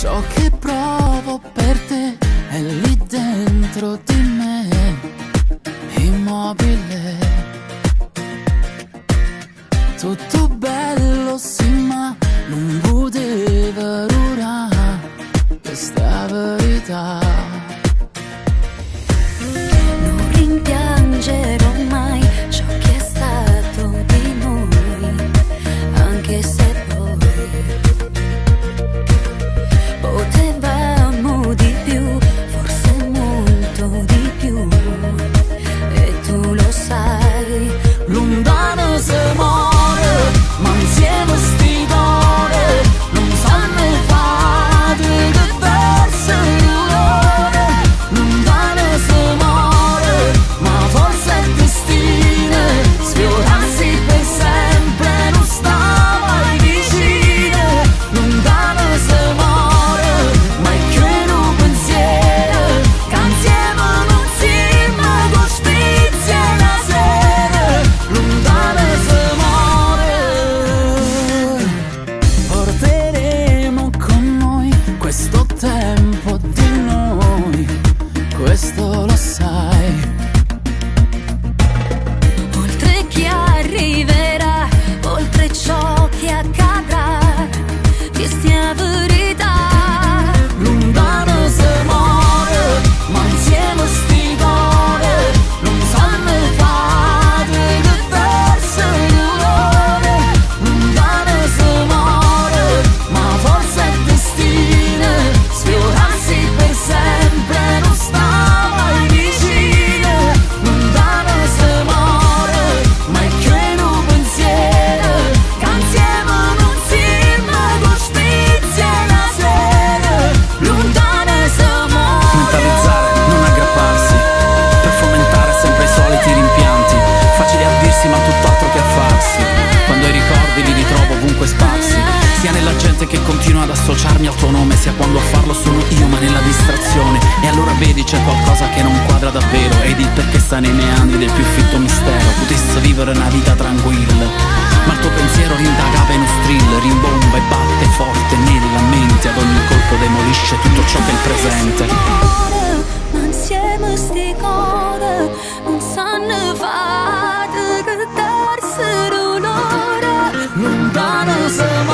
Ciò che provo per te è lì dentro di me, immobile. Tutto bello sì, ma non poteva durare questa verità. Non rimpiangerò mai ciò che è stato di noi, anche se poi potevamo di più, forse molto di più, e tu lo sai. Lontano si muore, ma insieme sti cuore non sanno fare che verso l'ore. Lontano si muore, ma forse è destino, sfiorarsi per sempre non stava vicino. Lontano si muore, ma è che un pensiero che insieme non si ma spizia la sera. Lontano si muore. Porteremo con noi questo tempo di noi, questo lo sai. Oltre chi arriverà, oltre ciò che accadrà, che stia verità. Lontano si muore, ma insieme sti cuore non sanno fare che verso l'ore. Lontano si muore, ma forse è destino, sfiorarsi per sempre non stava vicino. Lontano si muore, ma è che un pensiero che insieme non si ma spizia la sera. Lontano si muore. Mentalizzare, non aggrapparsi, per fomentare sempre i soliti rimpianti, facili a dirsi ma tutt'altro che a farsi, quando i ricordi li ritrovo ovunque sparsi, sia nella gente che continua ad associarmi al tuo nome, sia quando a farlo sono io ma nella distrazione. E allora vedi c'è qualcosa che non quadra davvero, ed il perché sta nei meandri del più fitto mistero. Potesse vivere una vita tranquilla, ma il tuo pensiero rindagava in un strill, rimbomba e batte forte nella mente, ad ogni colpo demolisce tutto ciò che è il presente. Ma insieme sti cuore non sanno fare che darsero l'ora. Lontano si muore.